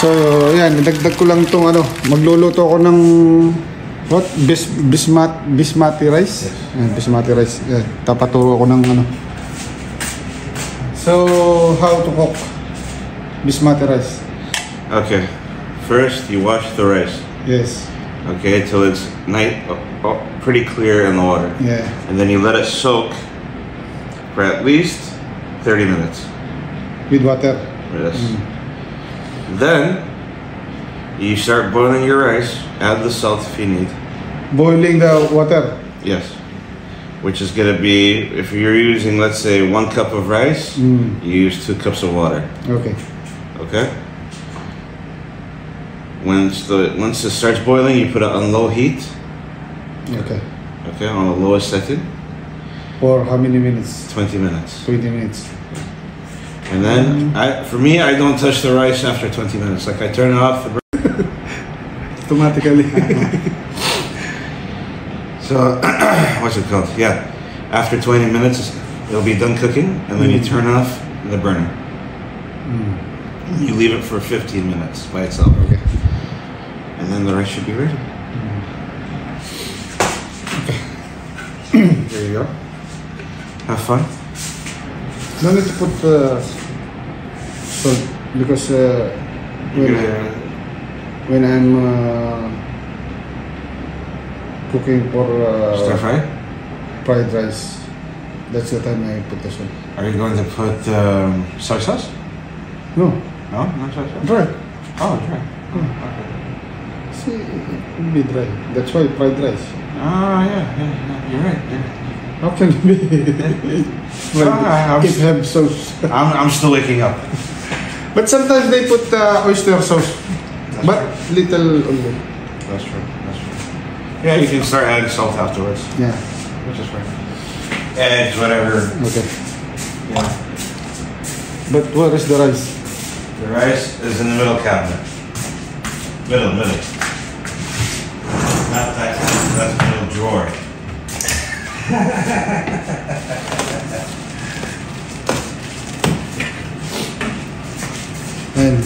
So, ayan, dagdag ko lang itong ano, magluluto ako ng what? Basmati rice? Yes. Ayan, basmati rice. Ayan, tapaturo ako ng ano. So, how to cook basmati rice? Okay. First, you wash the rice. Yes. Okay, till it's pretty clear in the water. Yeah. And then you let it soak for at least 30 minutes. With water. Yes. Then you start boiling your rice. Add the salt if you need. Boiling the water. Yes. Which is gonna be, if you're using, let's say, 1 cup of rice, you use 2 cups of water. Okay. Okay. Once it starts boiling, you put it on low heat. Okay. Okay, on the lowest setting. For how many minutes? 20 minutes. 20 minutes. And then, for me, I don't touch the rice after 20 minutes. Like I turn it off. Automatically. So, what's it called? Yeah. After 20 minutes, it'll be done cooking, and then you turn off the burner. You leave it for 15 minutes by itself. Okay. And then the rice should be ready. There you go. Have fun. No need to put salt because when I'm cooking for Stir fry? fried rice, that's the time I put the salt. Are you going to put soy sauce? No, No, no soy sauce. dry. Oh, dry. Oh, okay. See, it will be dry. That's why fried rice. Oh, yeah. You're right. How can it be? If have sauce. I'm still waking up. But sometimes they put oyster sauce, but little only. That's true. Yeah, you can start adding salt afterwards, Yeah. which is fine. Eggs, whatever. Okay. Yeah. But where is the rice? The rice is in the middle cabinet. Middle. Not that cabinet, that's the middle drawer. Ayan.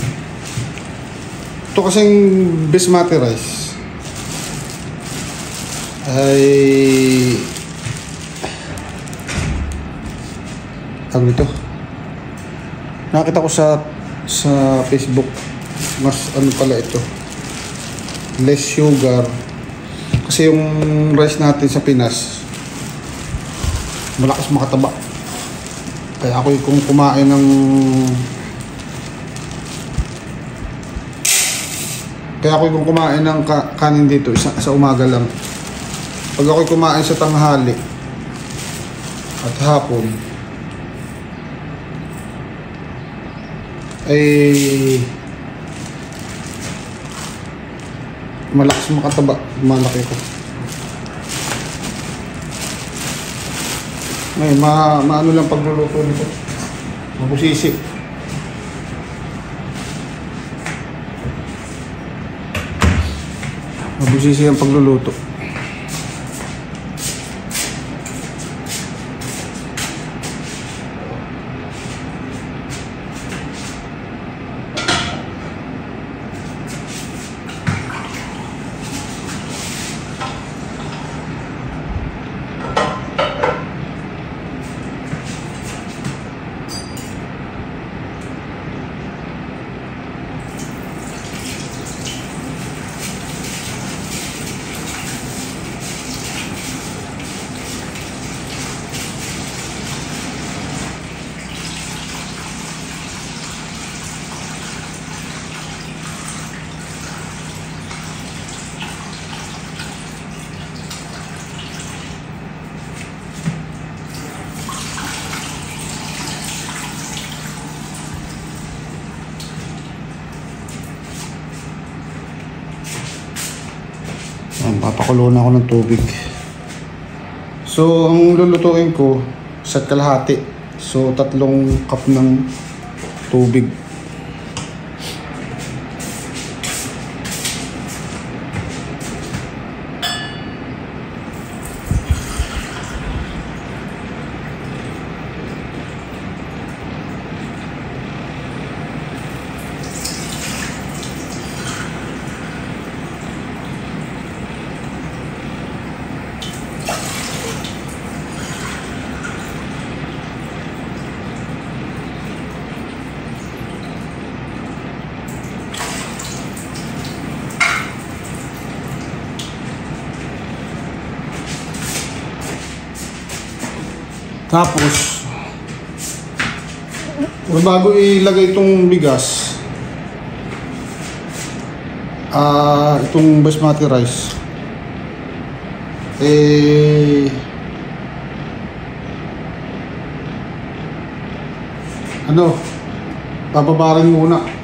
Ito kasing basmati rice ay tawag nito, nakita ko sa Facebook, mas ano pala ito, less sugar kasi yung rice natin sa Pinas malakas makataba, kaya ako kung kumain ng kanin dito sa umaga lang. Pag ako'y kumain sa tanghali at hapon ay malakas makataba, malaki ko. Ngayon, maano lang pagluluto nito. Mabusisi. Mabusisi ang pagluluto. Papakulo na ako ng tubig. So, ang lulutuin ko sa kalahati. So, 3 cup ng tubig. Tapos bago ilagay itong bigas, itong basmati rice, bababarin muna.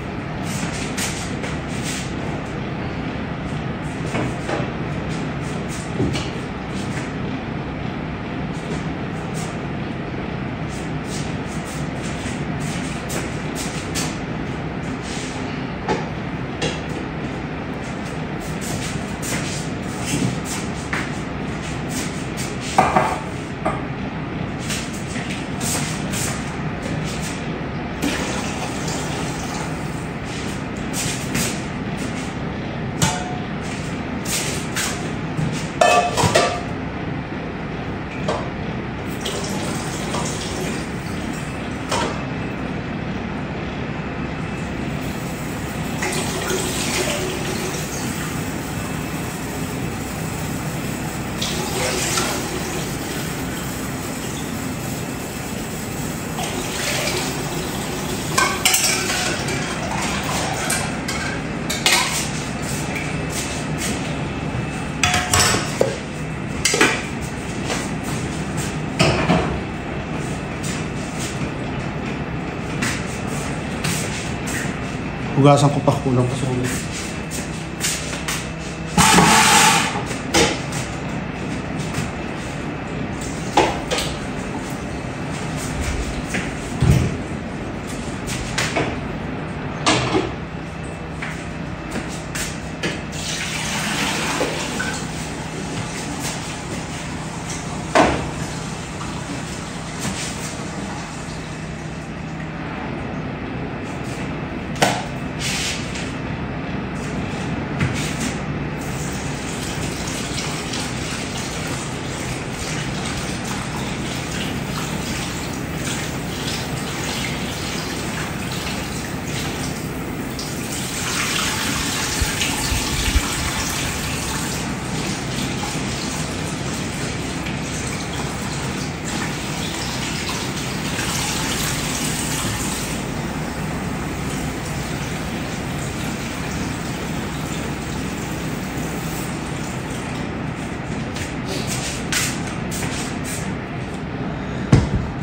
Hugasan ko pa, kulang pa sa ulit.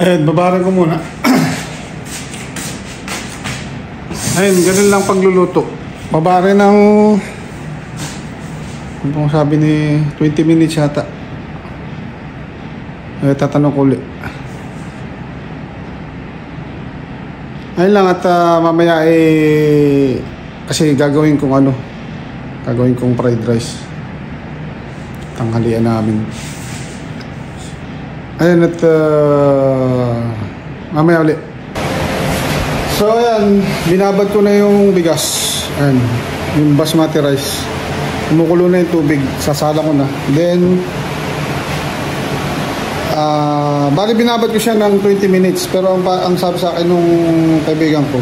Ayan, babaran ko muna. Ayun, ganun lang pagluluto. Babaran ng, ano bang sabi ni 20 minutes yata. Tatanong ko ulit. Ayun lang, at mamaya kasi gagawin kong fried rice. Tanghalian namin. Ayun, at mamaya ulit. So ayan, binabad ko na yung bigas. Ayan, yung basmati rice. Kumukulo na yung tubig, sasala ko na. Then bali binabad ko siya ng 20 minutes. Pero ang sabi sa akin nung kaibigan ko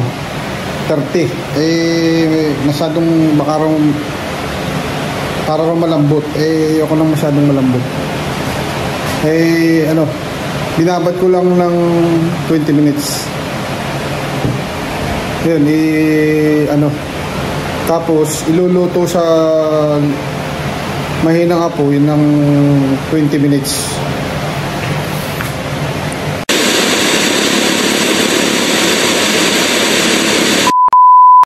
30. Masyadong para raw malambot. Ayoko nang masyadong malambot. Binabad ko lang ng 20 minutes. Yun, tapos iluluto sa mahinang apoy ng 20 minutes.